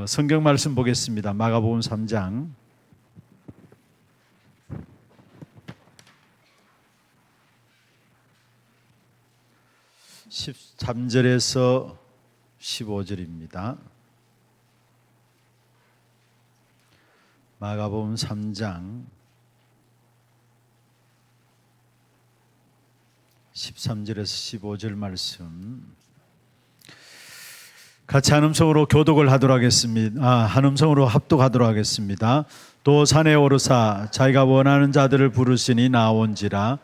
성경 말씀 보겠습니다. 마가복음 3장 13절에서 15절입니다. 마가복음 3장 13절에서 15절 말씀 같이 한 음성으로 교독을 하도록 하겠습니다. 한 음성으로 합독하도록 하겠습니다. 또 산에 오르사 자기가 원하는 자들을 부르시니 나온지라.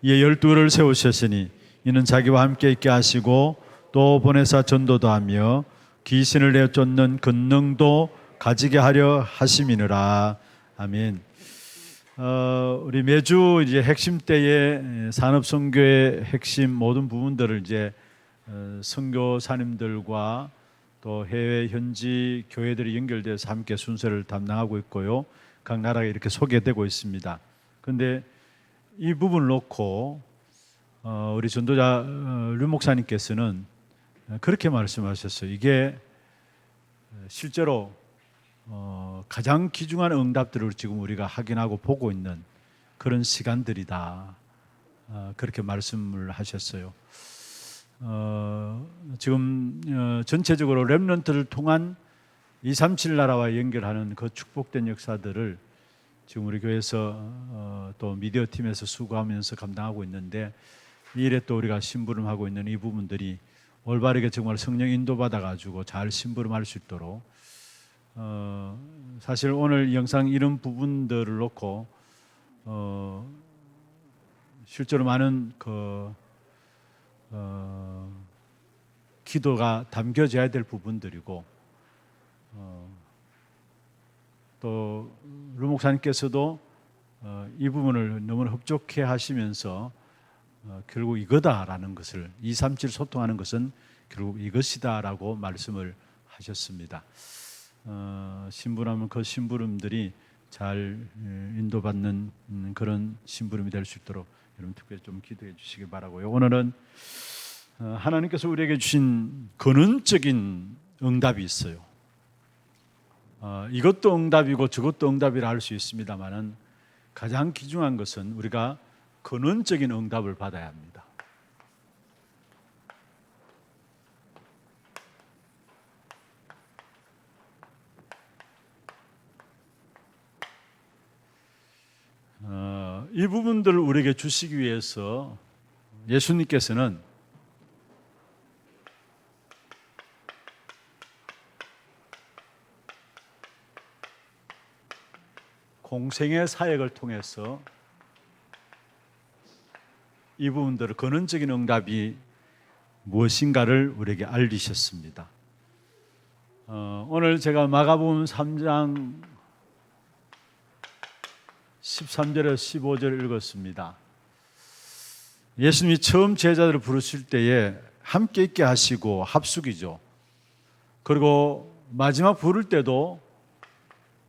이에 12를 세우셨으니 이는 자기와 함께 있게 하시고 또 보내사 전도도 하며 귀신을 내쫓는 권능도 가지게 하려 하심이니라. 아멘. 우리 매주 이제 핵심 때에 산업 선교의 핵심 모든 부분들을 이제 선교사님들과 또 해외 현지 교회들이 연결돼서 함께 순서를 담당하고 있고요. 각 나라가 이렇게 소개되고 있습니다. 그런데 이 부분을 놓고 우리 전도자 류 목사님께서는 그렇게 말씀하셨어요. 이게 실제로 가장 귀중한 응답들을 지금 우리가 확인하고 보고 있는 그런 시간들이다. 그렇게 말씀을 하셨어요. 지금 전체적으로 렘넌트를 통한 237 나라와 연결하는 그 축복된 역사들을 지금 우리 교회에서 또 미디어 팀에서 수고하면서 감당하고 있는데, 이 일에 또 우리가 심부름하고 있는 이 부분들이 올바르게 정말 성령 인도받아 가지고 잘 심부름할 수 있도록, 사실 오늘 영상 이런 부분들을 놓고 실제로 많은 기도가 담겨져야 될 부분들이고, 또 루 목사님께서도 이 부분을 너무 흡족해 하시면서 결국 이거다라는 것을, 237 소통하는 것은 결국 이것이다라고 말씀을 하셨습니다. 심부름하면 그 심부름들이 잘 인도받는 그런 심부름이 될 수 있도록 여러분 특별히 좀 기도해 주시기 바라고요. 오늘은 하나님께서 우리에게 주신 근원적인 응답이 있어요. 이것도 응답이고 저것도 응답이라 할 수 있습니다만은 가장 귀중한 것은 우리가 근원적인 응답을 받아야 합니다. 이 부분들을 우리에게 주시기 위해서 예수님께서는 공생의 사역을 통해서 이 부분들을, 근원적인 응답이 무엇인가를 우리에게 알리셨습니다. 오늘 제가 마가복음 3장 13절에서 15절을 읽었습니다. 예수님이 처음 제자들을 부르실 때에 함께 있게 하시고 합숙이죠. 그리고 마지막 부를 때도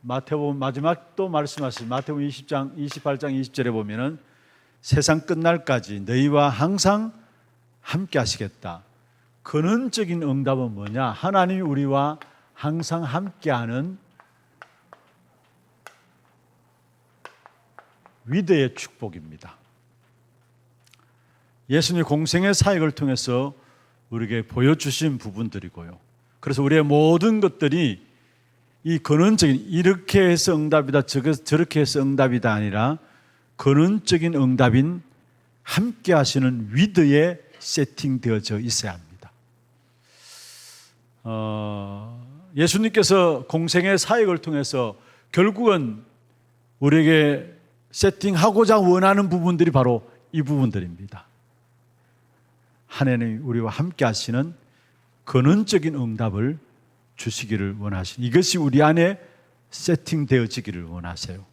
마태복음 마지막 또 말씀하신 마태복음 28장 20절에 보면은 세상 끝날까지 너희와 항상 함께 하시겠다. 근원적인 응답은 뭐냐? 하나님이 우리와 항상 함께하는 위대의 축복입니다. 예수님의 공생의 사역을 통해서 우리에게 보여주신 부분들이고요. 그래서 우리의 모든 것들이 이 근원적인, 이렇게 해서 응답이다, 저렇게 해서 응답이다 아니라 근원적인 응답인 함께 하시는 위대에 세팅되어져 있어야 합니다. 예수님께서 공생의 사역을 통해서 결국은 우리에게 세팅하고자 원하는 부분들이 바로 이 부분들입니다. 하나님이 우리와 함께 하시는 근원적인 응답을 주시기를 원하시는, 이것이 우리 안에 세팅되어지기를 원하세요.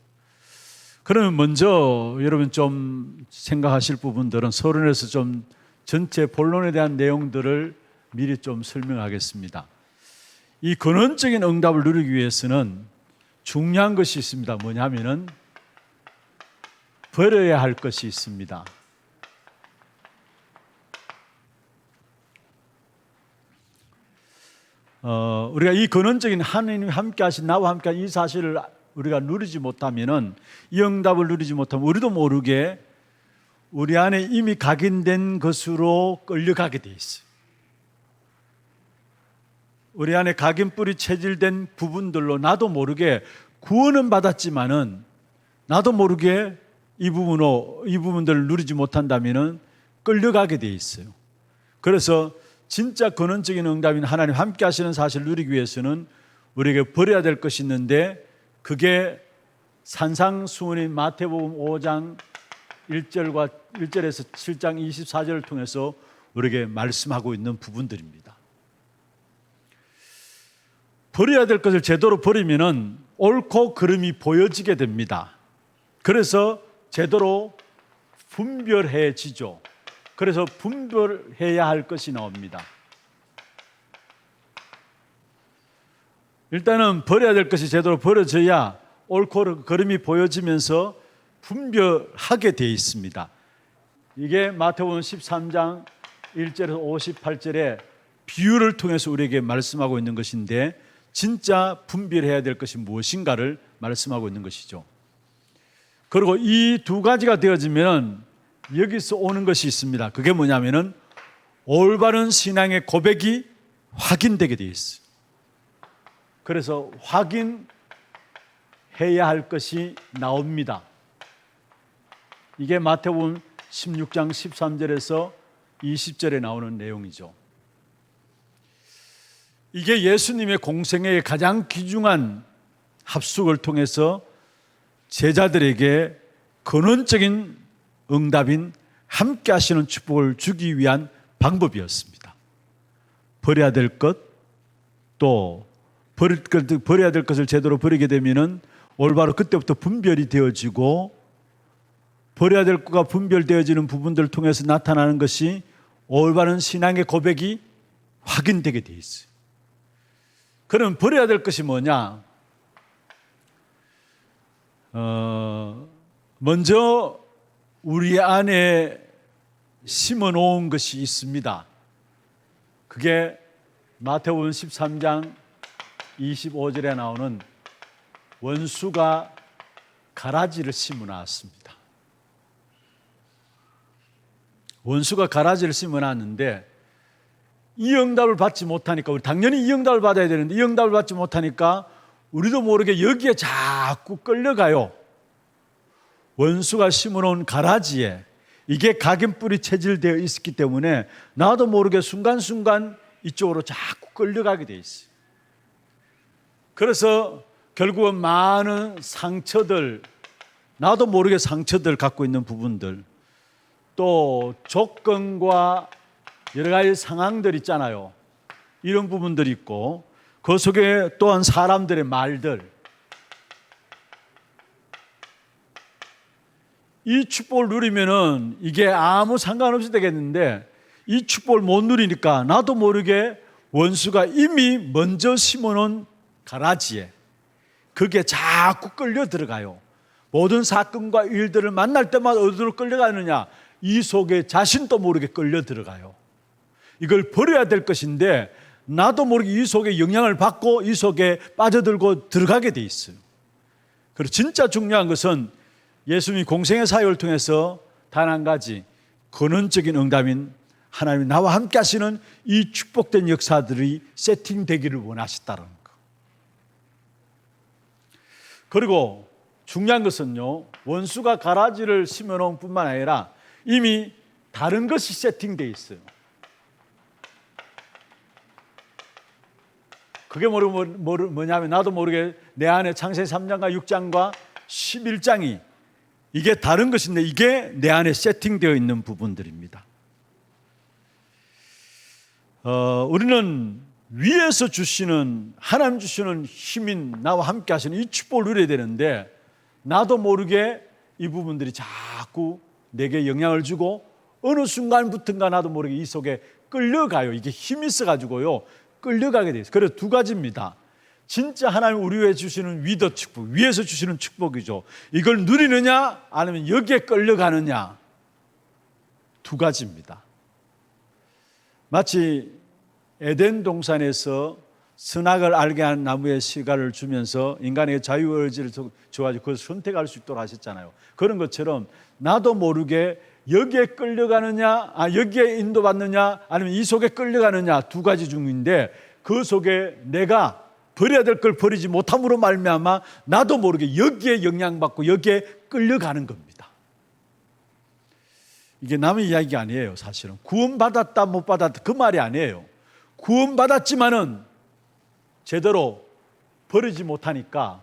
그러면 먼저 여러분 좀 생각하실 부분들은 서론에서 좀 전체 본론에 대한 내용들을 미리 좀 설명하겠습니다. 이 근원적인 응답을 누리기 위해서는 중요한 것이 있습니다. 뭐냐면은 버려야 할 것이 있습니다. 우리가 이 근원적인 하나님이 함께 하신 나와 함께 이 사실을 우리가 누리지 못하면은, 이 응답을 누리지 못하면 우리도 모르게 우리 안에 이미 각인된 것으로 끌려가게 돼 있어요. 우리 안에 각인뿔이 체질된 부분들로 나도 모르게 구원은 받았지만은 나도 모르게 이 부분들을 누리지 못한다면은 끌려가게 돼 있어요. 그래서 진짜 근원적인 응답인 하나님 함께 하시는 사실을 누리기 위해서는 우리에게 버려야 될 것이 있는데, 그게 산상수훈인 마태복음 5장 1절에서 7장 24절을 통해서 우리에게 말씀하고 있는 부분들입니다. 버려야 될 것을 제대로 버리면은 옳고 그름이 보여지게 됩니다. 그래서 제대로 분별해지죠. 그래서 분별해야 할 것이 나옵니다. 일단은 버려야 될 것이 제대로 버려져야 옳고 그름이 보여지면서 분별하게 되어 있습니다. 이게 마태복음 13장 1절에서 58절에 비유를 통해서 우리에게 말씀하고 있는 것인데, 진짜 분별해야 될 것이 무엇인가를 말씀하고 있는 것이죠. 그리고 이 두 가지가 되어지면 여기서 오는 것이 있습니다. 그게 뭐냐면은 올바른 신앙의 고백이 확인되게 되어 있어요. 그래서 확인해야 할 것이 나옵니다. 이게 마태복음 16장 13절에서 20절에 나오는 내용이죠. 이게 예수님의 공생애의 가장 귀중한 합숙을 통해서 제자들에게 근원적인 응답인 함께 하시는 축복을 주기 위한 방법이었습니다. 버려야 될 것, 또 버려야 될 것을 제대로 버리게 되면은 올바로 그때부터 분별이 되어지고, 버려야 될 것과 분별되어지는 부분들을 통해서 나타나는 것이 올바른 신앙의 고백이 확인되게 되어 있어요. 그럼 버려야 될 것이 뭐냐? 먼저 우리 안에 심어 놓은 것이 있습니다. 그게 마태복음 13장 25절에 나오는 원수가 가라지를 심어 놨습니다. 원수가 가라지를 심어 놨는데, 이 응답을 받지 못하니까, 우리 당연히 이 응답을 받아야 되는데 이 응답을 받지 못하니까 우리도 모르게 여기에 자꾸 끌려가요. 원수가 심어놓은 가라지에 이게 각인뿔이 체질되어 있기 때문에 나도 모르게 순간순간 이쪽으로 자꾸 끌려가게 돼 있어요. 그래서 결국은 많은 상처들, 나도 모르게 상처들 갖고 있는 부분들, 또 조건과 여러 가지 상황들 있잖아요. 이런 부분들이 있고, 그 속에 또한 사람들의 말들, 이 축복을 누리면은 이게 아무 상관없이 되겠는데, 이 축복을 못 누리니까 나도 모르게 원수가 이미 먼저 심어놓은 가라지에 그게 자꾸 끌려 들어가요. 모든 사건과 일들을 만날 때마다 어디로 끌려가느냐? 이 속에 자신도 모르게 끌려 들어가요. 이걸 버려야 될 것인데 나도 모르게 이 속에 영향을 받고 이 속에 빠져들고 들어가게 돼 있어요. 그리고 진짜 중요한 것은 예수님이 공생의 사역을 통해서 단 한 가지, 근원적인 응답인 하나님이 나와 함께 하시는 이 축복된 역사들이 세팅되기를 원하셨다는 거. 그리고 중요한 것은요, 원수가 가라지를 심어놓은 뿐만 아니라 이미 다른 것이 세팅되어 있어요. 그게 뭐냐면 나도 모르게 내 안에 창세기 3장과 6장과 11장이 이게 다른 것인데 이게 내 안에 세팅되어 있는 부분들입니다. 우리는 위에서 주시는, 하나님 주시는 힘인 나와 함께 하시는 이 축복을 누려야 되는데 나도 모르게 이 부분들이 자꾸 내게 영향을 주고 어느 순간부터인가 나도 모르게 이 속에 끌려가요. 이게 힘이 있어가지고요 끌려가게 돼요. 그래서 두 가지입니다. 진짜 하나님 우리 위에 주시는 위더 축복, 위에서 주시는 축복이죠. 이걸 누리느냐 아니면 여기에 끌려가느냐, 두 가지입니다. 마치 에덴 동산에서 선악을 알게 한 나무의 씨가를 주면서 인간에게 자유의지를 줘가지고 그걸 선택할 수 있도록 하셨잖아요. 그런 것처럼 나도 모르게 여기에 끌려가느냐, 여기에 인도받느냐, 아니면 이 속에 끌려가느냐, 두 가지 중인데 그 속에 내가 버려야 될 걸 버리지 못함으로 말미암아 나도 모르게 여기에 영향받고 여기에 끌려가는 겁니다. 이게 남의 이야기가 아니에요. 사실은 구원받았다 못 받았다 그 말이 아니에요. 구원받았지만은 제대로 버리지 못하니까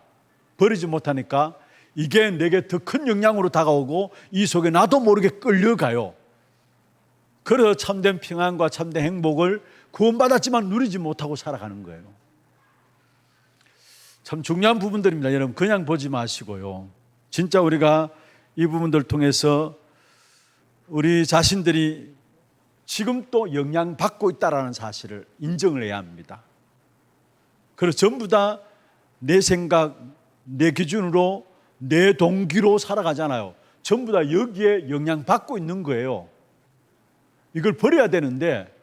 이게 내게 더 큰 영향으로 다가오고 이 속에 나도 모르게 끌려가요. 그래서 참된 평안과 참된 행복을 구원받았지만 누리지 못하고 살아가는 거예요. 참 중요한 부분들입니다. 여러분 그냥 보지 마시고요. 진짜 우리가 이 부분들을 통해서 우리 자신들이 지금 또 영향받고 있다는 사실을 인정을 해야 합니다. 그래서 전부 다 내 생각, 내 기준으로, 내 동기로 살아가잖아요. 전부 다 여기에 영향받고 있는 거예요. 이걸 버려야 되는데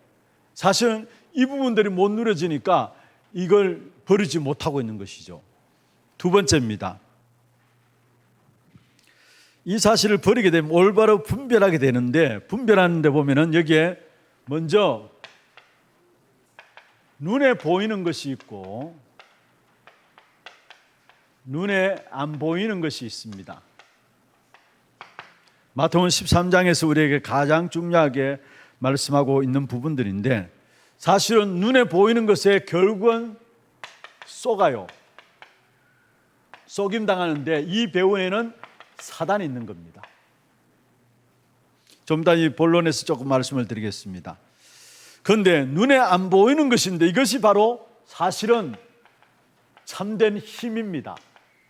사실은 이 부분들이 못 누려지니까 이걸 버리지 못하고 있는 것이죠. 두 번째입니다. 이 사실을 버리게 되면 올바로 분별하게 되는데 분별하는 데 보면은 여기에 먼저 눈에 보이는 것이 있고 눈에 안 보이는 것이 있습니다. 마태복음 13장에서 우리에게 가장 중요하게 말씀하고 있는 부분들인데 사실은 눈에 보이는 것에 결국은 속아요. 속임당하는데 이 배후에는 사단이 있는 겁니다. 좀 더 이 본론에서 조금 말씀을 드리겠습니다. 그런데 눈에 안 보이는 것인데 이것이 바로 사실은 참된 힘입니다.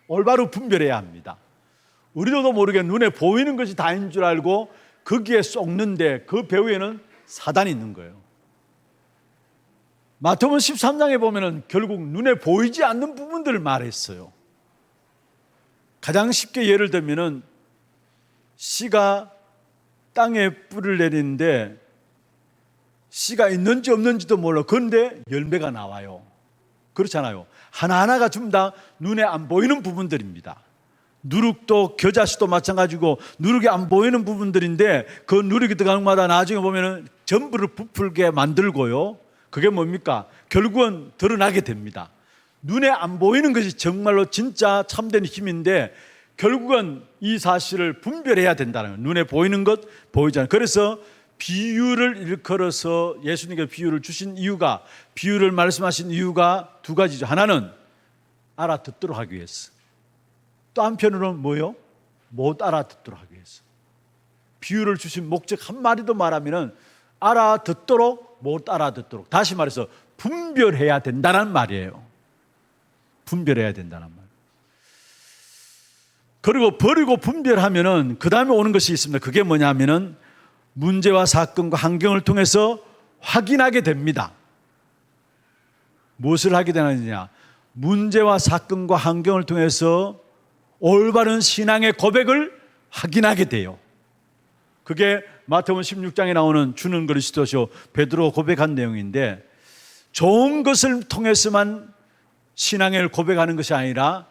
올바로 분별해야 합니다. 우리도 모르게 눈에 보이는 것이 다인 줄 알고 거기에 쏙는데 그 배후에는 사단이 있는 거예요. 마태복음 13장에 보면은 결국 눈에 보이지 않는 부분들을 말했어요. 가장 쉽게 예를 들면은 씨가 땅에 뿌리를 내리는데 씨가 있는지 없는지도 몰라. 그런데 열매가 나와요. 그렇잖아요. 하나하나가 좀 다 눈에 안 보이는 부분들입니다. 누룩도 겨자씨도 마찬가지고 누룩이 안 보이는 부분들인데 그 누룩이 들어가는 마다 나중에 보면은 전부를 부풀게 만들고요. 그게 뭡니까? 결국은 드러나게 됩니다. 눈에 안 보이는 것이 정말로 진짜 참된 힘인데 결국은 이 사실을 분별해야 된다는 거예요. 눈에 보이는 것, 보이지 않는 것. 그래서 비유를 일컬어서 예수님께 비유를 주신 이유가, 비유를 말씀하신 이유가 두 가지죠. 하나는 알아듣도록 하기 위해서. 또 한편으로는 뭐요? 못 알아듣도록 하기 위해서. 비유를 주신 목적 한 마디도 말하면은 알아듣도록 못 알아듣도록. 다시 말해서 분별해야 된다는 말이에요. 분별해야 된다는 말. 그리고 버리고 분별하면은 그 다음에 오는 것이 있습니다. 그게 뭐냐면은 문제와 사건과 환경을 통해서 확인하게 됩니다. 무엇을 하게 되느냐? 문제와 사건과 환경을 통해서 올바른 신앙의 고백을 확인하게 돼요. 그게 마태복음 16장에 나오는 주는 그리스도시요 베드로가 고백한 내용인데 좋은 것을 통해서만 신앙을 고백하는 것이 아니라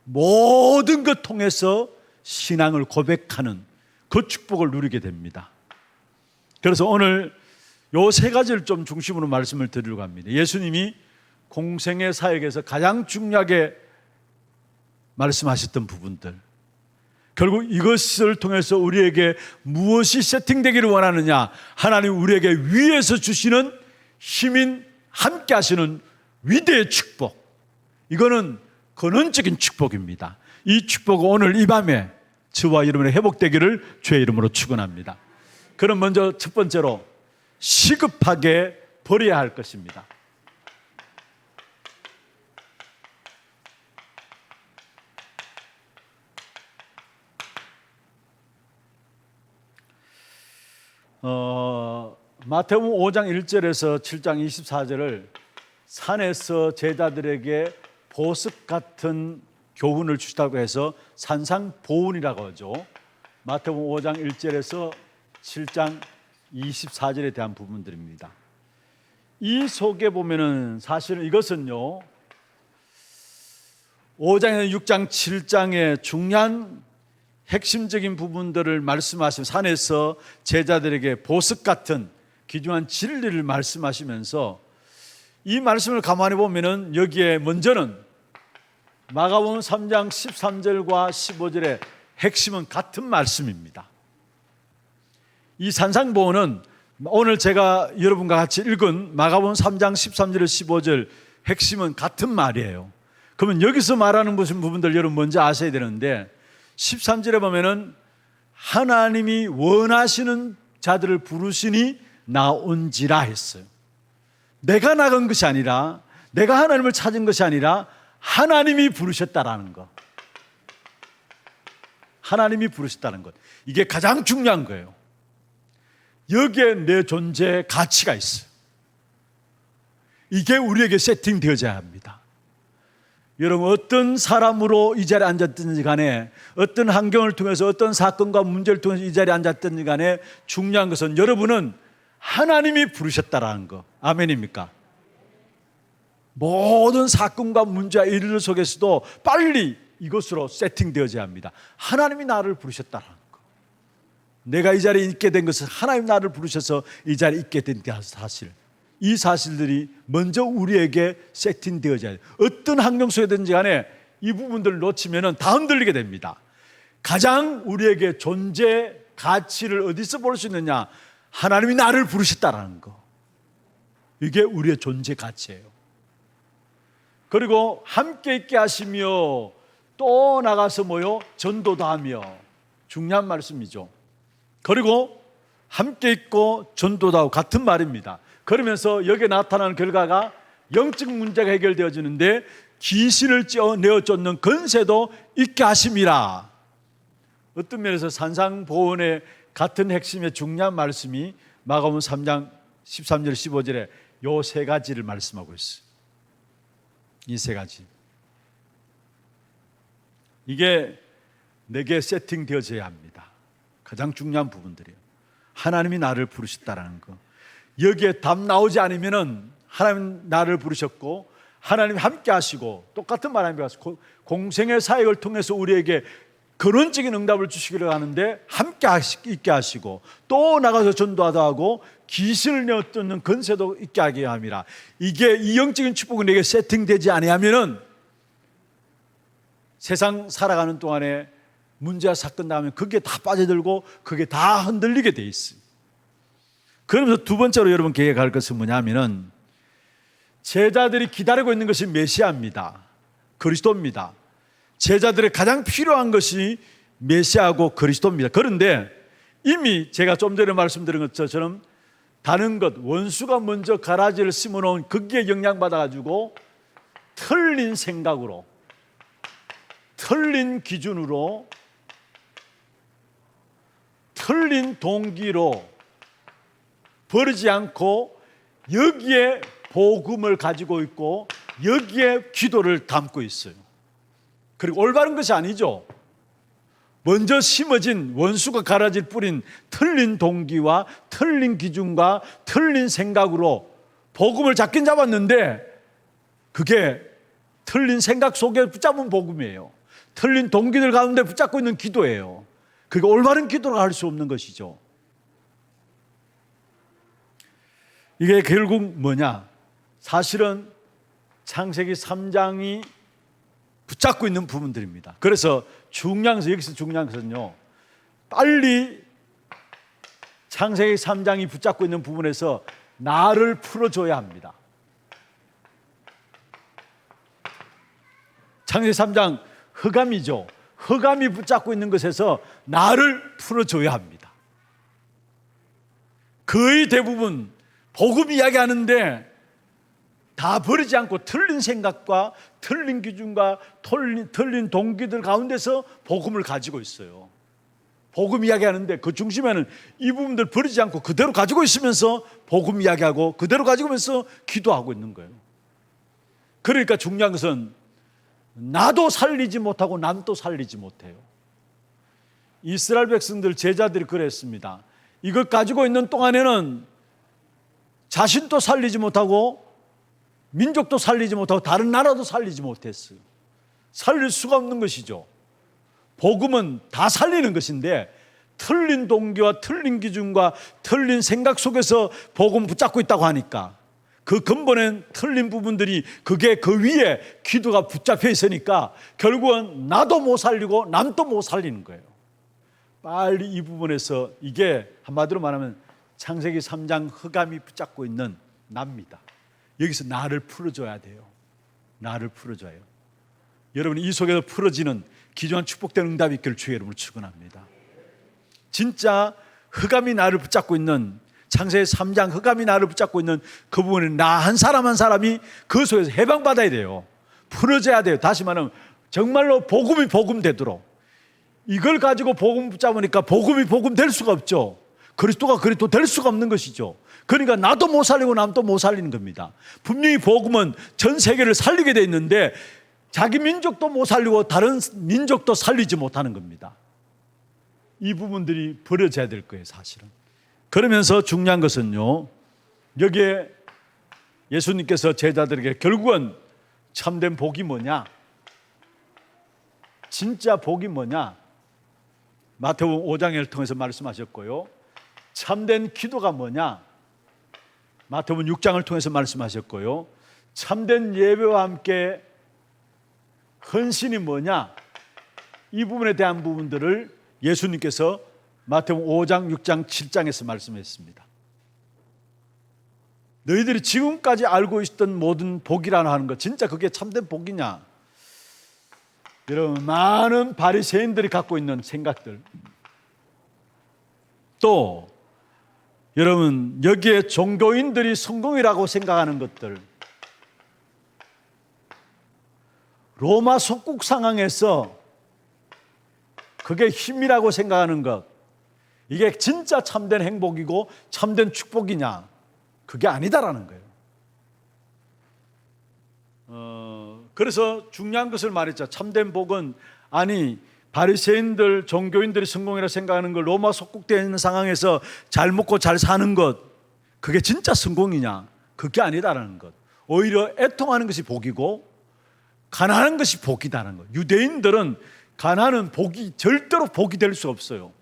모든 것 통해서 신앙을 고백하는 그 축복을 누리게 됩니다. 그래서 오늘 요 세 가지를 좀 중심으로 말씀을 드리려고 합니다. 예수님이 공생의 사역에서 가장 중요하게 말씀하셨던 부분들, 결국 이것을 통해서 우리에게 무엇이 세팅되기를 원하느냐, 하나님 우리에게 위에서 주시는 힘인 함께 하시는 위대의 축복, 이거는 근원적인 축복입니다. 이 축복은 오늘 이 밤에 저와 여러분의 회복되기를 주의 이름으로 축원합니다. 그럼 먼저 첫 번째로 시급하게 버려야 할 것입니다. 마태복음 5장 1절에서 7장 24절을 산에서 제자들에게 보습 같은 교훈을 주시다고 해서 산상보훈이라고 하죠. 마태복음 5장 1절에서 7장 24절에 대한 부분들입니다. 이 속에 보면은 사실은 이것은요, 5장에서 6장, 7장의 중요한 핵심적인 부분들을 말씀하시면 산에서 제자들에게 보석 같은 귀중한 진리를 말씀하시면서 이 말씀을 가만히 보면은 여기에 먼저는 마가복음 3장 13절과 15절의 핵심은 같은 말씀입니다. 이 산상보훈은 오늘 제가 여러분과 같이 읽은 마가복음 3장 13절 15절 핵심은 같은 말이에요. 그러면 여기서 말하는 무슨 부분들 여러분 먼저 아셔야 되는데 13절에 보면은 하나님이 원하시는 자들을 부르시니 나온지라 했어요. 내가 나간 것이 아니라, 내가 하나님을 찾은 것이 아니라 하나님이 부르셨다라는 것. 하나님이 부르셨다는 것. 이게 가장 중요한 거예요. 여기에 내 존재의 가치가 있어요. 이게 우리에게 세팅되어져야 합니다. 여러분, 어떤 사람으로 이 자리에 앉았든지 간에, 어떤 환경을 통해서, 어떤 사건과 문제를 통해서 이 자리에 앉았든지 간에 중요한 것은 여러분은 하나님이 부르셨다라는 거. 아멘입니까? 모든 사건과 문제와 일 속에서도 빨리 이것으로 세팅되어져야 합니다. 하나님이 나를 부르셨다라는 거. 내가 이 자리에 있게 된 것은 하나님 나를 부르셔서 이 자리에 있게 된 사실. 이 사실들이 먼저 우리에게 세팅되어져야 돼요. 어떤 환경 속에든지 간에 이 부분들을 놓치면 다 흔들리게 됩니다. 가장 우리에게 존재 가치를 어디서 볼 수 있느냐? 하나님이 나를 부르셨다라는 거. 이게 우리의 존재 가치예요. 그리고 함께 있게 하시며 또 나가서 뭐요? 전도도 하며. 중요한 말씀이죠. 그리고 함께 있고 전도도 하고 같은 말입니다. 그러면서 여기에 나타나는 결과가 영적 문제가 해결되어지는데 귀신을 내어 쫓는 권세도 있게 하심이라. 어떤 면에서 산상보훈의 같은 핵심의 중요한 말씀이 마가복음 3장 13절 15절에 요 세 가지를 말씀하고 있어요. 이 세 가지. 이게 내게 세팅되어져야 합니다. 가장 중요한 부분들이에요. 하나님이 나를 부르셨다라는 거. 여기에 답 나오지 않으면은 하나님 나를 부르셨고 하나님 함께 하시고 똑같은 말합니다. 공생의 사역을 통해서 우리에게 근원적인 응답을 주시기를 하는데 함께 있게 하시고 또 나가서 전도하다 하고 귀신을 내어 쫓는 권세도 있게 하게 함이라. 이게 이 영적인 축복이 내게 세팅되지 아니하면은 세상 살아가는 동안에 문제와 사건 나오면 그게 다 빠져들고 그게 다 흔들리게 돼 있어요. 그러면서 두 번째로 여러분 계획할 것은 뭐냐면은 제자들이 기다리고 있는 것이 메시아입니다. 그리스도입니다. 제자들의 가장 필요한 것이 메시아고 그리스도입니다. 그런데 이미 제가 좀 전에 말씀드린 것처럼 다른 것, 원수가 먼저 가라지를 심어놓은 거기에 영향받아가지고 틀린 생각으로, 틀린 기준으로, 틀린 동기로 버리지 않고 여기에 복음을 가지고 있고 여기에 기도를 담고 있어요. 그리고 올바른 것이 아니죠. 먼저 심어진 원수가 가라질 뿌린 틀린 동기와 틀린 기준과 틀린 생각으로 복음을 잡긴 잡았는데 그게 틀린 생각 속에 붙잡은 복음이에요. 틀린 동기들 가운데 붙잡고 있는 기도예요. 그게 올바른 기도를 할 수 없는 것이죠. 이게 결국 뭐냐? 사실은 창세기 3장이 붙잡고 있는 부분들입니다. 그래서 중요한 것은, 여기서 중요한 것은요, 빨리 창세기 3장이 붙잡고 있는 부분에서 나를 풀어줘야 합니다. 창세기 3장 흑암이죠. 흑암이 붙잡고 있는 것에서 나를 풀어줘야 합니다. 거의 대부분 복음 이야기하는데 다 버리지 않고 틀린 생각과 틀린 기준과 틀린 동기들 가운데서 복음을 가지고 있어요. 복음 이야기하는데 그 중심에는 이 부분들 버리지 않고 그대로 가지고 있으면서 복음 이야기하고 그대로 가지고 있으면서 기도하고 있는 거예요. 그러니까 중요한 것은 나도 살리지 못하고 남도 살리지 못해요. 이스라엘 백성들 제자들이 그랬습니다. 이걸 가지고 있는 동안에는 자신도 살리지 못하고 민족도 살리지 못하고 다른 나라도 살리지 못했어요. 살릴 수가 없는 것이죠. 복음은 다 살리는 것인데 틀린 동기와 틀린 기준과 틀린 생각 속에서 복음 붙잡고 있다고 하니까 그 근본엔 틀린 부분들이 그게 그 위에 기도가 붙잡혀 있으니까 결국은 나도 못 살리고 남도 못 살리는 거예요. 빨리 이 부분에서 이게 한마디로 말하면 창세기 3장 흑암이 붙잡고 있는 납니다. 여기서 나를 풀어줘야 돼요. 나를 풀어줘야 해요. 여러분 이 속에서 풀어지는 귀중한 축복된 응답이 있기를 주의 이름으로 축원합니다. 진짜 흑암이 나를 붙잡고 있는 창세기 3장 흑암이 나를 붙잡고 있는 그 부분에 나 한 사람 한 사람이 그 속에서 해방받아야 돼요. 풀어져야 돼요. 다시 말하면 정말로 복음이 복음 되도록 이걸 가지고 복음 붙잡으니까 복음이 복음 될 수가 없죠. 그리스도가 그리스도 될 수가 없는 것이죠. 그러니까 나도 못 살리고 남도 못 살리는 겁니다. 분명히 복음은 전 세계를 살리게 돼 있는데 자기 민족도 못 살리고 다른 민족도 살리지 못하는 겁니다. 이 부분들이 버려져야 될 거예요, 사실은. 그러면서 중요한 것은요, 여기에 예수님께서 제자들에게 결국은 참된 복이 뭐냐? 진짜 복이 뭐냐? 마태복음 5장을 통해서 말씀하셨고요. 참된 기도가 뭐냐? 마태복음 6장을 통해서 말씀하셨고요. 참된 예배와 함께 헌신이 뭐냐? 이 부분에 대한 부분들을 예수님께서 마태복음 5장, 6장, 7장에서 말씀했습니다. 너희들이 지금까지 알고 있었던 모든 복이라는 하는 것 진짜 그게 참된 복이냐? 여러분 많은 바리새인들이 갖고 있는 생각들 또 여러분 여기에 종교인들이 성공이라고 생각하는 것들 로마 속국 상황에서 그게 힘이라고 생각하는 것 이게 진짜 참된 행복이고 참된 축복이냐 그게 아니다라는 거예요. 그래서 중요한 것을 말했죠. 참된 복은 아니 바리새인들 종교인들이 성공이라 생각하는 걸 로마 속국되어 있는 상황에서 잘 먹고 잘 사는 것 그게 진짜 성공이냐 그게 아니다라는 것. 오히려 애통하는 것이 복이고 가난한 것이 복이다라는 것. 유대인들은 가난은 복이 절대로 복이 될 수 없어요.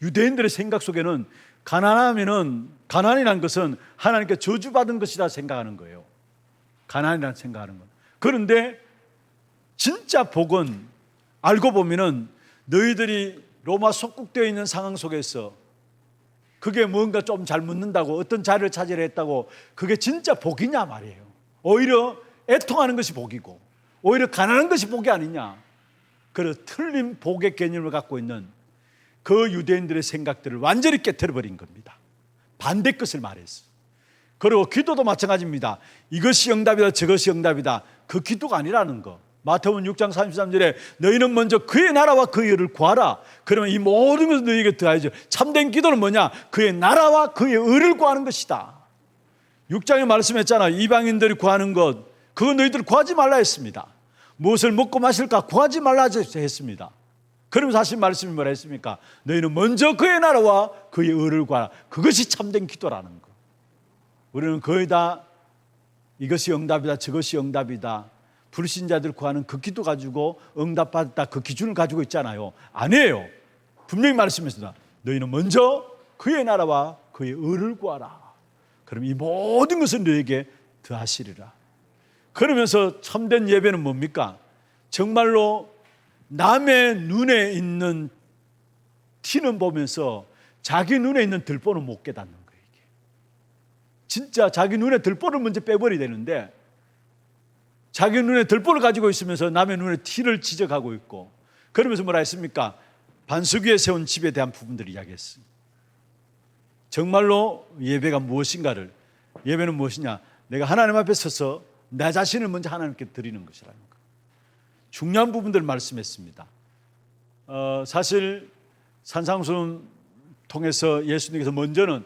유대인들의 생각 속에는 가난이라는 것은 하나님께 저주받은 것이라 생각하는 거예요. 가난이라는 생각하는 것. 그런데 진짜 복은 알고 보면은 너희들이 로마 속국되어 있는 상황 속에서 그게 뭔가 좀 잘 묻는다고 어떤 자리를 차지를 했다고 그게 진짜 복이냐 말이에요. 오히려 애통하는 것이 복이고 오히려 가난한 것이 복이 아니냐. 그래서 틀린 복의 개념을 갖고 있는 그 유대인들의 생각들을 완전히 깨트려버린 겁니다. 반대 것을 말했어요. 그리고 기도도 마찬가지입니다. 이것이 응답이다 저것이 응답이다 그 기도가 아니라는 거. 마태복음 6장 33절에 너희는 먼저 그의 나라와 그의 의를 구하라. 그러면 이 모든 것을 너희에게 더하여져. 참된 기도는 뭐냐? 그의 나라와 그의 의를 구하는 것이다. 6장에 말씀했잖아요. 이방인들이 구하는 것 그거 너희들 구하지 말라 했습니다. 무엇을 먹고 마실까 구하지 말라 했습니다. 그러면서 하신 말씀이 뭐라 했습니까? 너희는 먼저 그의 나라와 그의 의를 구하라. 그것이 참된 기도라는 거. 우리는 거의 다 이것이 응답이다 저것이 응답이다 불신자들 구하는 그 기도 가지고 응답받았다 그 기준을 가지고 있잖아요. 아니에요. 분명히 말씀했습니다. 너희는 먼저 그의 나라와 그의 의를 구하라. 그럼 이 모든 것은 너에게 더하시리라. 그러면서 참된 예배는 뭡니까? 정말로 남의 눈에 있는 티는 보면서 자기 눈에 있는 들보는 못 깨닫는 거예요. 이게. 진짜 자기 눈에 들보를 먼저 빼버려야 되는데 자기 눈에 들보를 가지고 있으면서 남의 눈에 티를 지적하고 있고 그러면서 뭐라 했습니까? 반석 위에 세운 집에 대한 부분들을 이야기했습니다. 정말로 예배가 무엇인가를 예배는 무엇이냐? 내가 하나님 앞에 서서 내 자신을 먼저 하나님께 드리는 것이라는 거. 중요한 부분들을 말씀했습니다. 사실 산상수훈 통해서 예수님께서 먼저는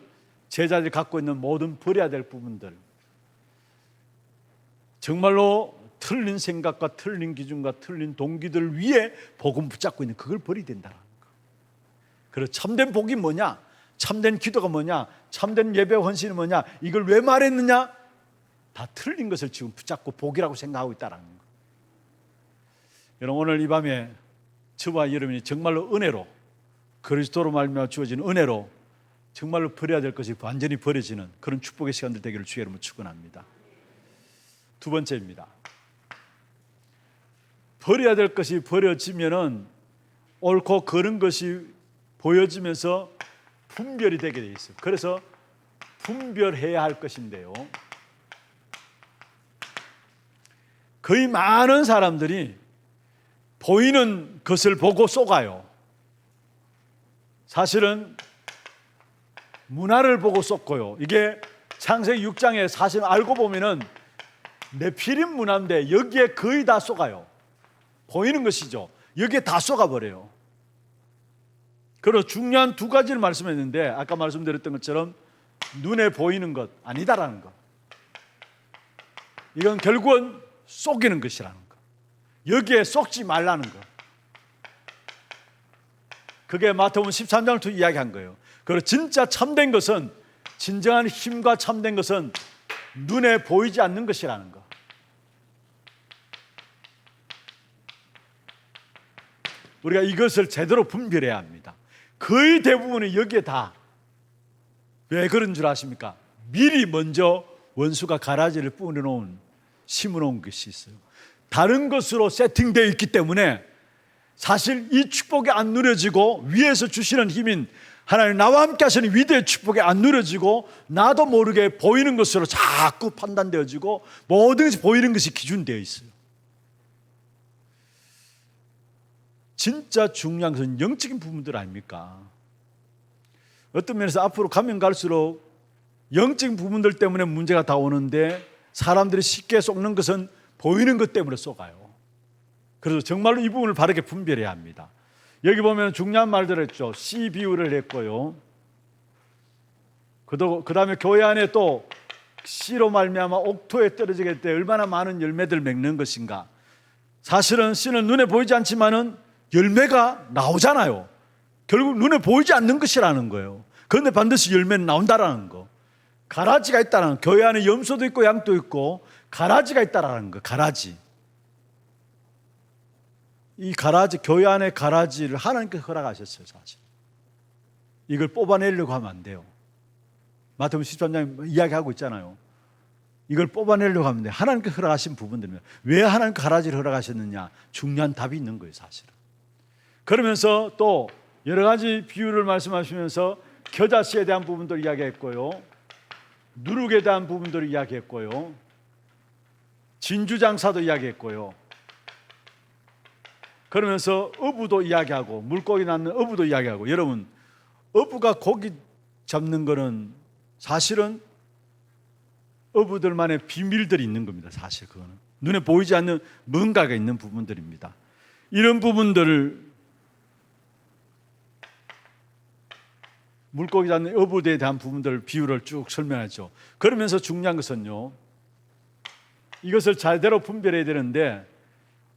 제자들이 갖고 있는 모든 버려야 될 부분들 정말로 틀린 생각과 틀린 기준과 틀린 동기들 위에 복음 붙잡고 있는 그걸 버려야 된다는 거. 그래서 참된 복이 뭐냐? 참된 기도가 뭐냐, 참된 예배 헌신이 뭐냐, 이걸 왜 말했느냐, 다 틀린 것을 지금 붙잡고 복이라고 생각하고 있다는 거. 여러분, 오늘 이 밤에 저와 여러분이 정말로 은혜로, 그리스도로 말미암아 주어진 은혜로 정말로 버려야 될 것이 완전히 버려지는 그런 축복의 시간들 되기를 주의 이름으로 축원합니다. 두 번째입니다. 버려야 될 것이 버려지면은 옳고 그른 것이 보여지면서 분별이 되게 돼 있어요. 그래서 분별해야 할 것인데요, 거의 많은 사람들이 보이는 것을 보고 쏘가요. 사실은 문화를 보고 쏟고요. 이게 창세기 6장에 사실 알고 보면은 네피림 문화인데 여기에 거의 다 쏘가요. 보이는 것이죠. 여기에 다 쏘가버려요. 그리고 중요한 두 가지를 말씀했는데, 아까 말씀드렸던 것처럼 눈에 보이는 것 아니다라는 것, 이건 결국은 속이는 것이라는 것, 여기에 속지 말라는 것. 그게 마태복음 13장을 통해 이야기한 거예요. 그리고 진짜 참된 것은, 진정한 힘과 참된 것은 눈에 보이지 않는 것이라는 것. 우리가 이것을 제대로 분별해야 합니다. 거의 대부분이 여기에 다, 왜 그런 줄 아십니까? 미리 먼저 원수가 가라지를 뿌려놓은, 심어놓은 것이 있어요. 다른 것으로 세팅되어 있기 때문에 사실 이 축복이 안 누려지고, 위에서 주시는 힘인 하나님 나와 함께 하시는 위대의 축복이 안 누려지고, 나도 모르게 보이는 것으로 자꾸 판단되어지고, 모든 것이 보이는 것이 기준되어 있어요. 진짜 중요한 것은 영적인 부분들 아닙니까? 어떤 면에서 앞으로 가면 갈수록 영적인 부분들 때문에 문제가 다 오는데, 사람들이 쉽게 속는 것은 보이는 것 때문에 속아요. 그래서 정말로 이 부분을 바르게 분별해야 합니다. 여기 보면 중요한 말들 했죠. 씨 비유를 했고요. 그 다음에 교회 안에 또 씨로 말미암아 옥토에 떨어지게 때 얼마나 많은 열매들 맺는 것인가. 사실은 씨는 눈에 보이지 않지만은 열매가 나오잖아요. 결국 눈에 보이지 않는 것이라는 거예요. 그런데 반드시 열매는 나온다라는 거. 가라지가 있다는 거. 교회 안에 염소도 있고 양도 있고 가라지가 있다라는 거. 가라지. 이 가라지, 교회 안에 가라지를 하나님께서 허락하셨어요. 사실 이걸 뽑아내려고 하면 안 돼요. 마태복음 13장에 이야기하고 있잖아요. 이걸 뽑아내려고 하면 돼요. 하나님께서 허락하신 부분들입니다. 왜 하나님께서 가라지를 허락하셨느냐, 중요한 답이 있는 거예요. 사실은. 그러면서 또 여러 가지 비유를 말씀하시면서 겨자씨에 대한 부분들을 이야기했고요, 누룩에 대한 부분들을 이야기했고요, 진주장사도 이야기했고요, 그러면서 어부도 이야기하고, 물고기 낳는 어부도 이야기하고. 여러분, 어부가 고기 잡는 거는 사실은 어부들만의 비밀들이 있는 겁니다. 사실 그거는 눈에 보이지 않는 뭔가가 있는 부분들입니다. 이런 부분들을, 물고기 잡는 어부에 대한 부분들을, 비유를 쭉 설명하죠. 그러면서 중요한 것은요, 이것을 제대로 분별해야 되는데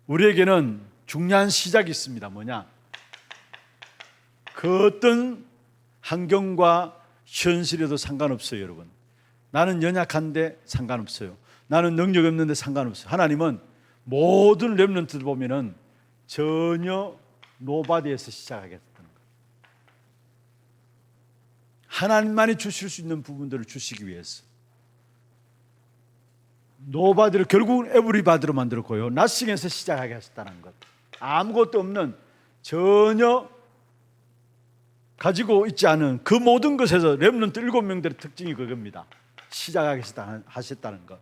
우리에게는 중요한 시작이 있습니다. 뭐냐? 그 어떤 환경과 현실에도 상관없어요. 여러분, 나는 연약한데 상관없어요. 나는 능력 없는데 상관없어요. 하나님은 모든 렘넌트들 보면은 전혀 노바디에서 시작하겠다는 거예요. 하나님만이 주실 수 있는 부분들을 주시기 위해서 노바디를 결국은 에브리바디로 만들었고요, 나싱에서 시작하게 하셨다는 것. 아무것도 없는, 전혀 가지고 있지 않은 그 모든 것에서 렘넌트 7명들의 특징이 그겁니다. 시작하게 하셨다는 것.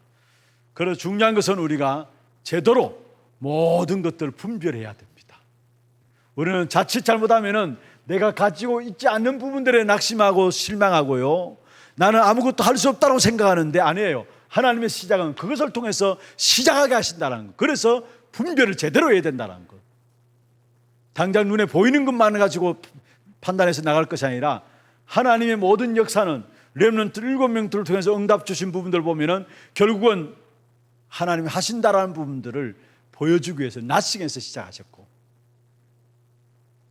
그래서 중요한 것은 우리가 제대로 모든 것들을 분별해야 됩니다. 우리는 자칫 잘못하면은 내가 가지고 있지 않는 부분들에 낙심하고 실망하고요, 나는 아무것도 할 수 없다고 생각하는데 아니에요. 하나님의 시작은 그것을 통해서 시작하게 하신다는 것. 그래서 분별을 제대로 해야 된다는 것. 당장 눈에 보이는 것만 가지고 판단해서 나갈 것이 아니라, 하나님의 모든 역사는 렘넌트 7명들을 통해서 응답 주신 부분들을 보면은 결국은 하나님이 하신다라는 부분들을 보여주기 위해서 나싱에서 시작하셨고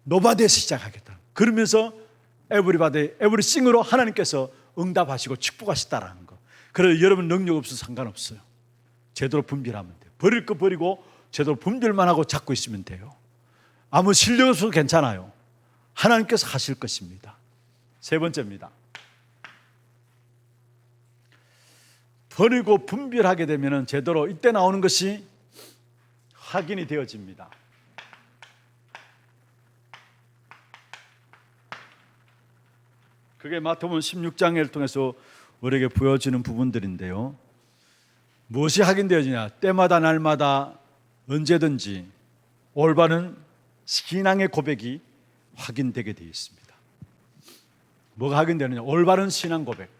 노바디에서 시작하겠다. 그러면서 에브리바디, 에브리싱으로 하나님께서 응답하시고 축복하시다라는 거. 그래서 여러분 능력 없어서 상관없어요. 제대로 분별하면 돼요. 버릴 거 버리고 제대로 분별만 하고 잡고 있으면 돼요. 아무 실력 없어도 괜찮아요. 하나님께서 하실 것입니다. 세 번째입니다. 버리고 분별하게 되면 제대로 이때 나오는 것이 확인이 되어집니다. 그게 마태복음 16장을 통해서 우리에게 보여지는 부분들인데요. 무엇이 확인되어지냐? 때마다 날마다 언제든지 올바른 신앙의 고백이 확인되게 되어 있습니다. 뭐가 확인되느냐? 올바른 신앙 고백.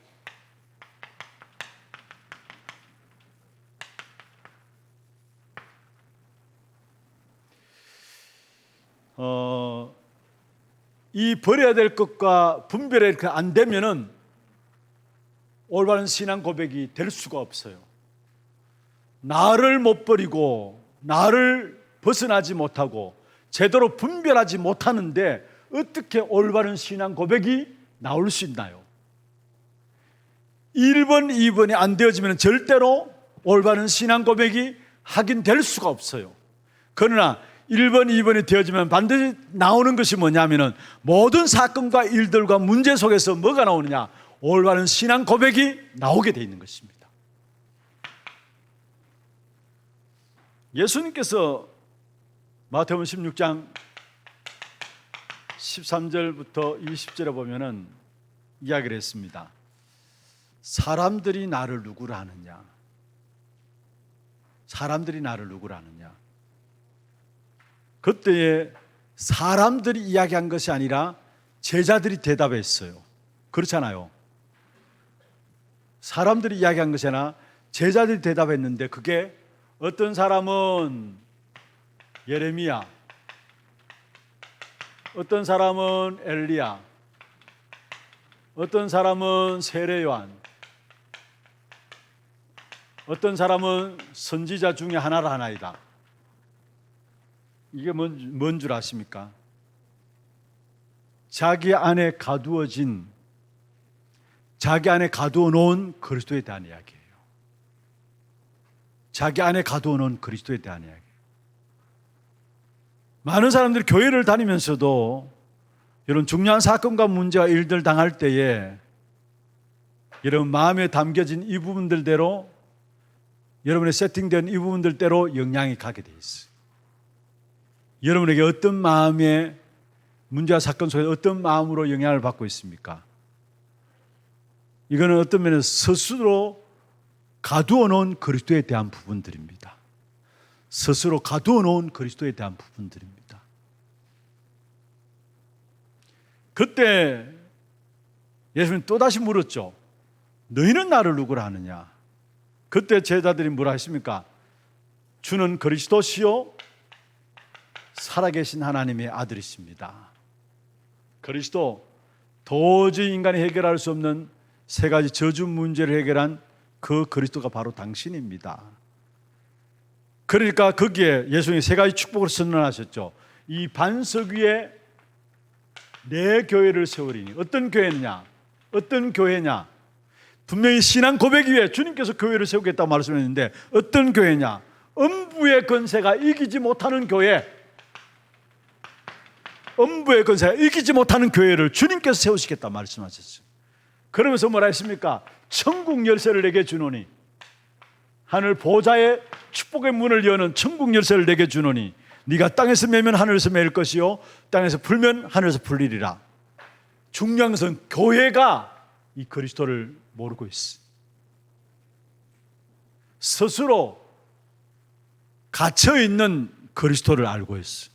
이 버려야 될 것과 분별이 안 되면은 올바른 신앙 고백이 될 수가 없어요. 나를 못 버리고 나를 벗어나지 못하고 제대로 분별하지 못하는데 어떻게 올바른 신앙 고백이 나올 수 있나요? 1번, 2번이 안 되어지면 절대로 올바른 신앙 고백이 확인될 수가 없어요. 그러나 1번, 2번이 되어지면 반드시 나오는 것이 뭐냐면은 모든 사건과 일들과 문제 속에서 뭐가 나오느냐? 올바른 신앙 고백이 나오게 되어 있는 것입니다. 예수님께서 마태복음 16장 13절부터 20절에 보면은 이야기를 했습니다. 사람들이 나를 누구라 하느냐? 사람들이 나를 누구라 하느냐? 그때에 사람들이 이야기한 것이 아니라 제자들이 대답했어요. 그렇잖아요. 사람들이 이야기한 것이 아니라 제자들이 대답했는데 그게 어떤 사람은 예레미야, 어떤 사람은 엘리야, 어떤 사람은 세례요한, 어떤 사람은 선지자 중에 하나라 하나이다. 이게 뭔 줄 아십니까? 자기 안에 가두어 놓은 그리스도에 대한 이야기예요. 자기 안에 가두어 놓은 그리스도에 대한 이야기예요. 많은 사람들이 교회를 다니면서도 이런 중요한 사건과 문제와 일들 당할 때에 여러분 마음에 담겨진 이 부분들대로 여러분의 세팅된 이 부분들대로 영향이 가게 돼 있어요. 여러분에게 어떤 마음의 문제와 사건 속에 어떤 마음으로 영향을 받고 있습니까? 이거는 어떤 면에서 스스로 가두어 놓은 그리스도에 대한 부분들입니다. 스스로 가두어 놓은 그리스도에 대한 부분들입니다. 그때 예수님은 또다시 물었죠. 너희는 나를 누구라 하느냐? 그때 제자들이 뭐라 했습니까? 주는 그리스도시요 살아계신 하나님의 아들이십니다. 그리스도, 도저히 인간이 해결할 수 없는 세 가지 저주 문제를 해결한 그 그리스도가 바로 당신입니다. 그러니까 거기에 예수님이 세 가지 축복을 선언하셨죠. 이 반석 위에 내 교회를 세우리니. 어떤 교회냐? 어떤 교회냐? 분명히 신앙 고백 위에 주님께서 교회를 세우겠다고 말씀했는데 어떤 교회냐? 음부의 권세가 이기지 못하는 교회. 음부의 권세가 이기지 못하는 교회를 주님께서 세우시겠다 말씀하셨어요. 그러면서 뭐라 했습니까? 천국 열쇠를 내게 주노니, 하늘 보좌의 축복의 문을 여는 천국 열쇠를 내게 주노니 네가 땅에서 매면 하늘에서 매일 것이요 땅에서 풀면 하늘에서 풀리리라. 중요한 것은 교회가 이 그리스도를 모르고 있어. 스스로 갇혀있는 그리스도를 알고 있어.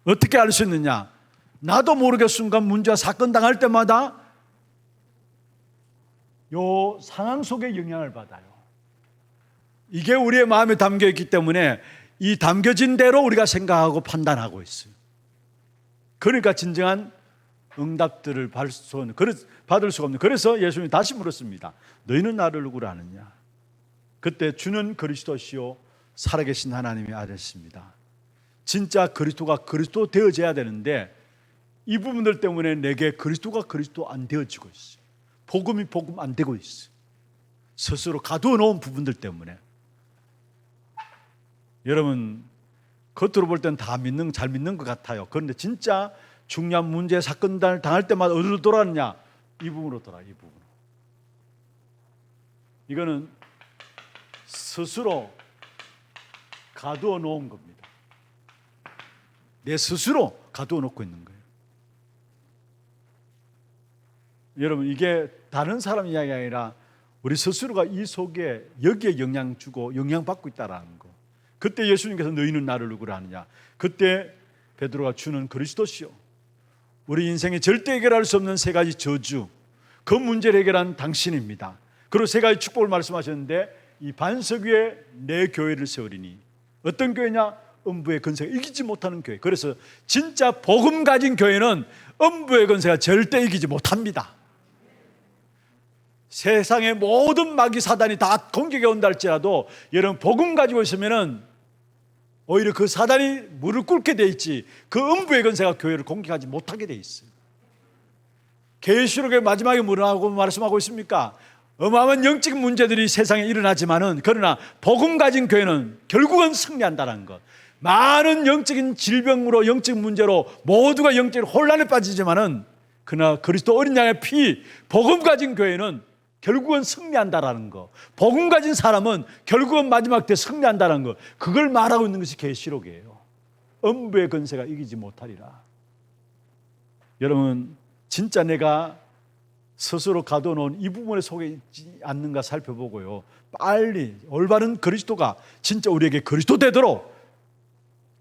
어떻게 알 수 있느냐? 나도 모르게 순간 문제와 사건 당할 때마다 요 상황 속에 영향을 받아요. 이게 우리의 마음에 담겨 있기 때문에 이 담겨진 대로 우리가 생각하고 판단하고 있어요. 그러니까 진정한 응답들을 받을 수가 없는. 그래서 예수님이 다시 물었습니다. 너희는 나를 누구라 하느냐? 그때 주는 그리스도시요 살아계신 하나님의 아들이십니다. 진짜 그리스도가 그리스도 되어져야 되는데 이 부분들 때문에 내게 그리스도가 그리스도 안 되어지고 있어. 복음이 복음 안 되고 있어. 스스로 가두어 놓은 부분들 때문에. 여러분, 겉으로 볼 때는 잘 믿는 것 같아요. 그런데 진짜 중요한 문제, 사건 당할 때마다 어디로 돌아가느냐? 이 부분으로 돌아가, 이 부분으로. 이거는 스스로 가두어 놓은 겁니다. 내 스스로 가두어 놓고 있는 거예요. 여러분, 이게 다른 사람 이야기가 아니라 우리 스스로가 이 속에 여기에 영향 주고 영향받고 있다라는 거. 그때 예수님께서 너희는 나를 누구라 하느냐? 그때 베드로가 주는 그리스도시요, 우리 인생에 절대 해결할 수 없는 세 가지 저주, 그 문제를 해결한 당신입니다. 그리고 세 가지 축복을 말씀하셨는데, 이 반석 위에 내 교회를 세우리니. 어떤 교회냐? 음부의 건세가 이기지 못하는 교회. 그래서 진짜 복음 가진 교회는 음부의 건세가 절대 이기지 못합니다. 세상의 모든 마귀 사단이 다 공격해 온다 할지라도 여러분 복음 가지고 있으면은 오히려 그 사단이 무릎 꿇게 돼 있지, 그 음부의 건세가 교회를 공격하지 못하게 돼 있어요. 계시록의 마지막에 뭐라고 말씀하고 있습니까? 어마어마한 영적 문제들이 세상에 일어나지만은, 그러나 복음 가진 교회는 결국은 승리한다는 것. 많은 영적인 질병으로, 영적 문제로 모두가 영적 혼란에 빠지지만은, 그러나 그리스도 어린 양의 피, 복음 가진 교회는 결국은 승리한다라는 거. 복음 가진 사람은 결국은 마지막 때 승리한다는 거. 그걸 말하고 있는 것이 계시록이에요. 음부의 건세가 이기지 못하리라. 여러분, 진짜 내가 스스로 가둬놓은 이 부분에 속에 있지 않는가 살펴보고요, 빨리 올바른 그리스도가 진짜 우리에게 그리스도 되도록.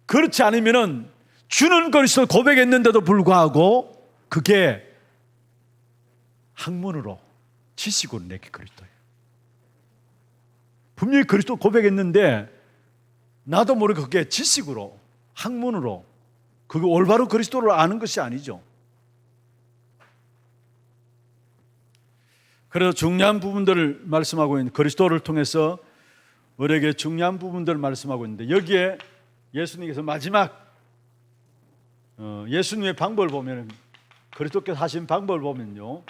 그렇지 않으면은 주는 그리스도 고백했는데도 불구하고 그게 학문으로, 지식으로 내게 그리스도예요. 분명히 그리스도 고백했는데 나도 모르게 그게 지식으로, 학문으로, 그게 올바로 그리스도를 아는 것이 아니죠. 그래서 중요한 부분들을 말씀하고 있는, 그리스도를 통해서 우리에게 중요한 부분들을 말씀하고 있는데, 여기에 예수님께서 마지막 예수님의 방법을 보면, 그리스도께서 하신 방법을 보면요,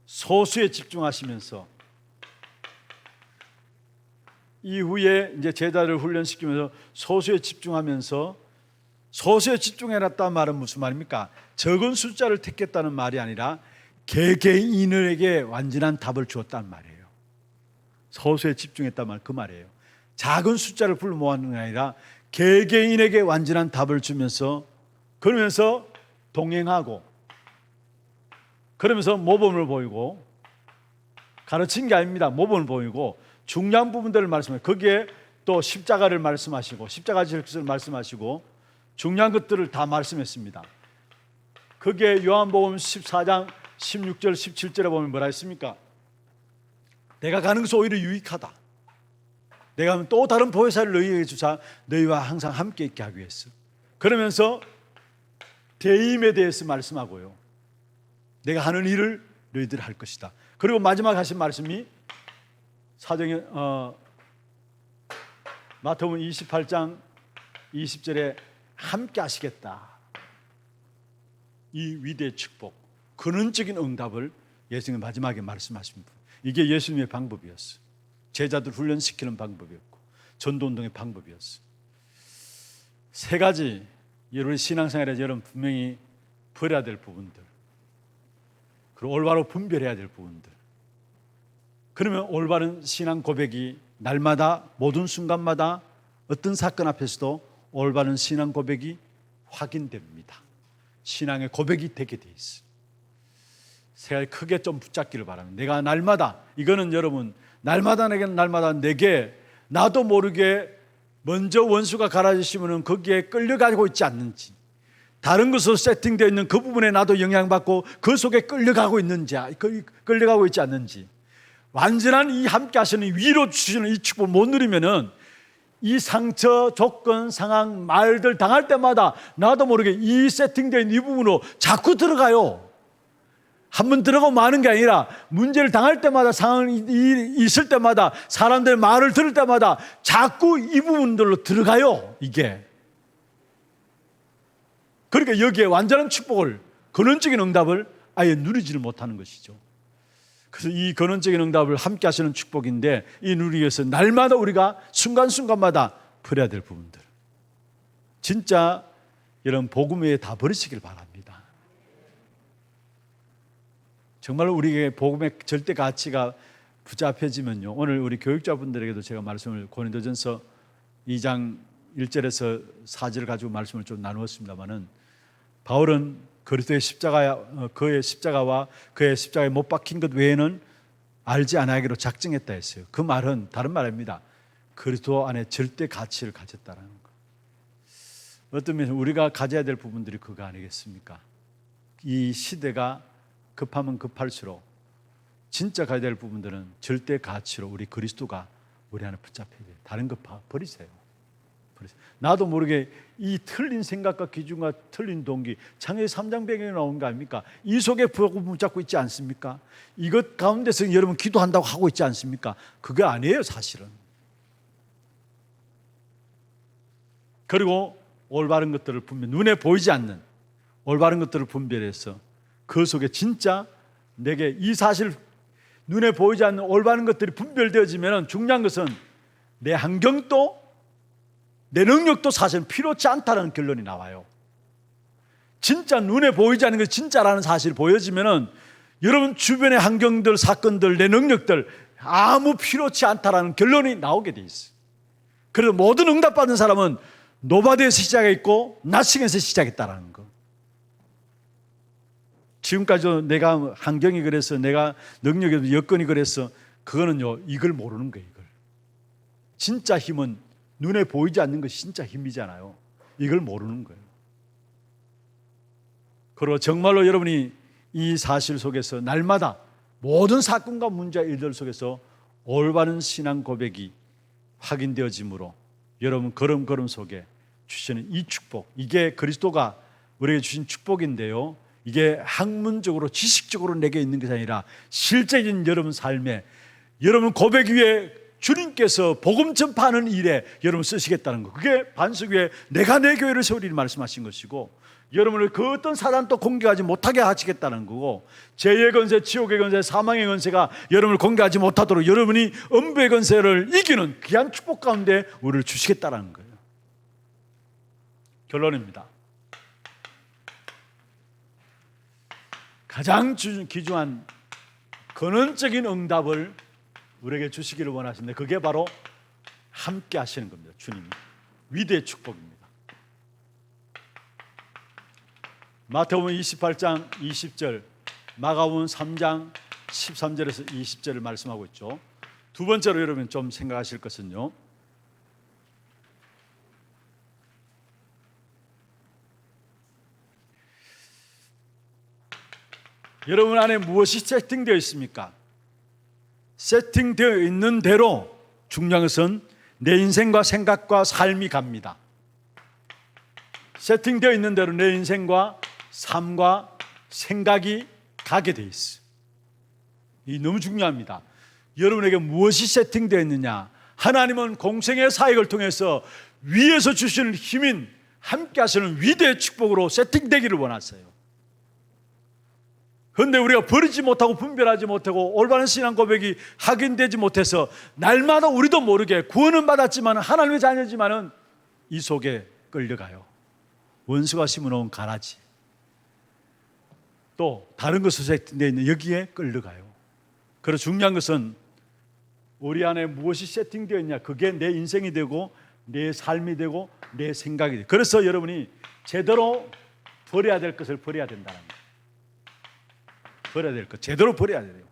소수에 집중하시면서 이후에 이제 제자를 훈련시키면서 소수에 집중하면서, 소수에 집중해놨다는 말은 무슨 말입니까? 적은 숫자를 택했다는 말이 아니라 개개인에게 완전한 답을 주었다는 말이에요. 소수에 집중했다는 말, 그 말이에요. 작은 숫자를 불러 모았는 게 아니라 개개인에게 완전한 답을 주면서, 그러면서 동행하고, 그러면서 모범을 보이고, 가르친 게 아닙니다. 모범을 보이고 중요한 부분들을 말씀해요. 거기에 또 십자가를 말씀하시고, 십자가 질 것을 말씀하시고, 중요한 것들을 다 말씀했습니다. 거기에 요한복음 14장 16절 17절에 보면 뭐라 했습니까? 내가 가는 것이 오히려 유익하다. 내가 하면 또 다른 보혜사를 너희에게 주사 너희와 항상 함께 있게 하기 위해서. 그러면서 대임에 대해서 말씀하고요, 내가 하는 일을 너희들 할 것이다. 그리고 마지막 하신 말씀이 사정에 마태복음 28장 20절에 함께 하시겠다. 이 위대의 축복, 근원적인 응답을 예수님이 마지막에 말씀하십니다. 이게 예수님의 방법이었어요. 제자들 훈련시키는 방법이었고 전도운동의 방법이었어요. 세 가지 우리 신앙생활에서 여러분 분명히 버려야 될 부분들, 그리고 올바로 분별해야 될 부분들. 그러면 올바른 신앙 고백이 날마다 모든 순간마다 어떤 사건 앞에서도 올바른 신앙 고백이 확인됩니다. 신앙의 고백이 되게 돼 있어요. 세 가지 크게 좀 붙잡기를 바랍니다. 내가 날마다, 이거는 여러분 날마다 내게 나도 모르게 먼저 원수가 갈아주시면 거기에 끌려가고 있지 않는지, 다른 것으로 세팅되어 있는 그 부분에 나도 영향받고 그 속에 끌려가고 있는지, 끌려가고 있지 않는지, 완전한 이 함께 하시는 위로 주시는 이 축복을 못 누리면은 이 상처, 조건, 상황, 말들 당할 때마다 나도 모르게 이 세팅되어 있는 이 부분으로 자꾸 들어가요. 한번 들어가고 마는 게 아니라 문제를 당할 때마다, 상황이 있을 때마다, 사람들의 말을 들을 때마다 자꾸 이 부분들로 들어가요. 이게 그러니까 여기에 완전한 축복을, 근원적인 응답을 아예 누리지를 못하는 것이죠. 그래서 이 근원적인 응답을 함께 하시는 축복인데, 이 누리기 위해서 날마다 우리가 순간순간마다 버려야 될 부분들, 진짜 이런 복음 외에 다 버리시길 바랍니다. 정말 우리에게 복음의 절대 가치가 붙잡혀지면요, 오늘 우리 교육자분들에게도 제가 말씀을 고린도전서 2장 1절에서 4절을 가지고 말씀을 좀 나누었습니다마는, 바울은 그리스도의 그의 십자가와 그의 십자가에 못 박힌 것 외에는 알지 않아야기로 작정했다 했어요. 그 말은 다른 말입니다. 그리스도 안에 절대 가치를 가졌다는 거. 어떤 면에서 우리가 가져야 될 부분들이 그거 아니겠습니까? 이 시대가 급하면 급할수록 진짜 가져야 될 부분들은 절대 가치로 우리 그리스도가 우리 안에 붙잡혀야 돼요. 다른 거 버리세요. 나도 모르게 이 틀린 생각과 기준과 틀린 동기, 창세기 3장 배경에 나온 거 아닙니까? 이 속에 복음 붙잡고 있지 않습니까? 이것 가운데서 여러분 기도한다고 하고 있지 않습니까? 그게 아니에요, 사실은. 그리고 올바른 것들을 눈에 보이지 않는 올바른 것들을 분별해서 그 속에 진짜 내게 이 사실, 눈에 보이지 않는 올바른 것들이 분별되어지면 중요한 것은 내 환경도 내 능력도 사실은 필요치 않다는 결론이 나와요. 진짜 눈에 보이지 않는 것이 진짜라는 사실이 보여지면 여러분 주변의 환경들, 사건들, 내 능력들 아무 필요치 않다라는 결론이 나오게 돼 있어요. 그래서 모든 응답받은 사람은 노바디에서 시작했고 나싱에서 시작했다라는 거. 지금까지도 내가 환경이 그래서, 내가 능력이, 여건이 그래서, 그거는요, 이걸 모르는 거예요. 이걸. 진짜 힘은 눈에 보이지 않는 것이 진짜 힘이잖아요. 이걸 모르는 거예요. 그리고 정말로 여러분이 이 사실 속에서 날마다 모든 사건과 문제와 일들 속에서 올바른 신앙 고백이 확인되어짐으로 여러분 걸음걸음 속에 주시는 이 축복, 이게 그리스도가 우리에게 주신 축복인데요, 이게 학문적으로 지식적으로 내게 있는 것이 아니라 실제적인 여러분 삶에, 여러분 고백 위에 주님께서 복음 전파하는 일에 여러분 쓰시겠다는 거, 그게 반석 위에 내가 내 교회를 세우리라 말씀하신 것이고, 여러분을 그 어떤 사단도 공격하지 못하게 하시겠다는 거고, 죄의 권세, 지옥의 권세, 사망의 권세가 여러분을 공격하지 못하도록 여러분이 음부의 권세를 이기는 귀한 축복 가운데 우리를 주시겠다는 거예요. 결론입니다. 가장 귀중한 근원적인 응답을 우리에게 주시기를 원하시는데, 그게 바로 함께 하시는 겁니다. 주님 위대의 축복입니다. 마태복음 28장 20절, 마가복음 3장 13절에서 20절을 말씀하고 있죠. 두 번째로 여러분 좀 생각하실 것은요, 여러분 안에 무엇이 세팅되어 있습니까? 세팅되어 있는 대로 중요한 것은 내 인생과 생각과 삶이 갑니다. 세팅되어 있는 대로 내 인생과 삶과 생각이 가게 돼 있어요. 이 너무 중요합니다. 여러분에게 무엇이 세팅되어 있느냐? 하나님은 공생의 사역을 통해서 위에서 주시는 힘인 함께 하시는 위대의 축복으로 세팅되기를 원하세요. 그런데 우리가 버리지 못하고 분별하지 못하고 올바른 신앙 고백이 확인되지 못해서 날마다 우리도 모르게 구원은 받았지만 하나님의 자녀지만은 이 속에 끌려가요. 원수가 심어놓은 가라지, 또 다른 것으로 세팅되어 있는 여기에 끌려가요. 그래서 중요한 것은 우리 안에 무엇이 세팅되어 있냐, 그게 내 인생이 되고 내 삶이 되고 내 생각이 되고, 그래서 여러분이 제대로 버려야 될 것을 버려야 된다는 거예요. 버려야 될 것 제대로 버려야 돼요.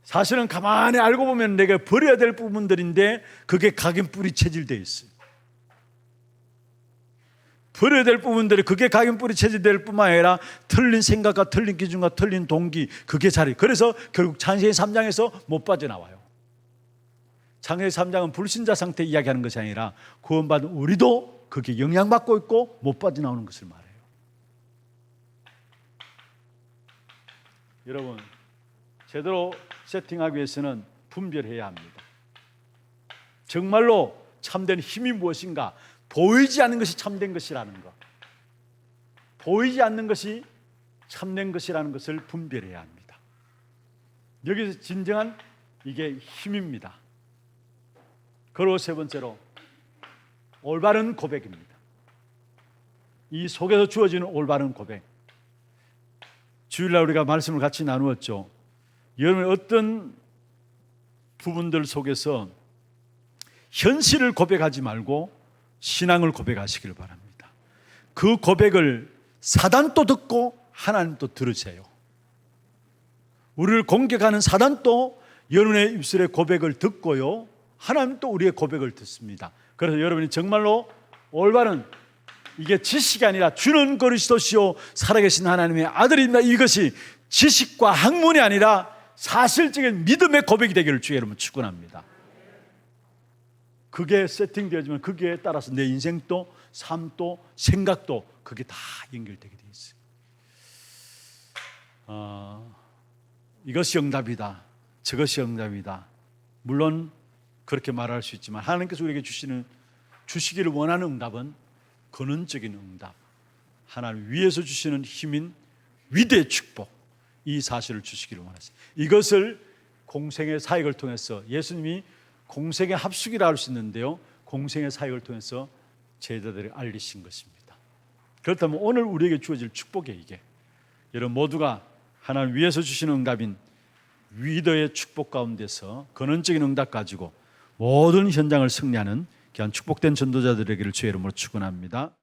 사실은 가만히 알고 보면 내가 버려야 될 부분들인데 그게 각인 뿌리 체질되어 있어요. 버려야 될 부분들이 그게 각인 뿌리 체질될 뿐만 아니라 틀린 생각과 틀린 기준과 틀린 동기, 그게 자리. 그래서 결국 창세기 3장에서 못 빠져나와요. 창세기 3장은 불신자 상태 이야기하는 것이 아니라 구원받은 우리도 그게 영향받고 있고 못 빠져나오는 것을 말해요. 여러분, 제대로 세팅하기 위해서는 분별해야 합니다. 정말로 참된 힘이 무엇인가, 보이지 않는 것이 참된 것이라는 것, 보이지 않는 것이 참된 것이라는 것을 분별해야 합니다. 여기서 진정한 이게 힘입니다. 그리고 세 번째로 올바른 고백입니다. 이 속에서 주어지는 올바른 고백. 주일날 우리가 말씀을 같이 나누었죠. 여러분 어떤 부분들 속에서 현실을 고백하지 말고 신앙을 고백하시길 바랍니다. 그 고백을 사단도 듣고 하나님도 들으세요. 우리를 공격하는 사단도 여러분의 입술의 고백을 듣고요, 하나님도 우리의 고백을 듣습니다. 그래서 여러분이 정말로 올바른, 이게 지식이 아니라 주는 그리스도시요 살아계신 하나님의 아들입니다, 이것이 지식과 학문이 아니라 사실적인 믿음의 고백이 되기를 주의 이름으로 축원합니다. 그게 세팅되어지면 거기에 따라서 내 인생도 삶도 생각도 그게 다 연결되게 되어 있어요. 이것이 응답이다, 저것이 응답이다, 물론 그렇게 말할 수 있지만 하나님께서 우리에게 주시기를 원하는 응답은 근원적인 응답, 하나님 위에서 주시는 힘인 위대의 축복, 이 사실을 주시기를 원하세요. 이것을 공생의 사역을 통해서, 예수님이 공생의 합숙이라 할 수 있는데요, 공생의 사역을 통해서 제자들에게 알리신 것입니다. 그렇다면 오늘 우리에게 주어질 축복이 이게, 여러분 모두가 하나님 위에서 주시는 응답인 위대의 축복 가운데서 근원적인 응답 가지고 모든 현장을 승리하는 귀한 축복된 전도자들에게를 주의 이름으로 축원합니다.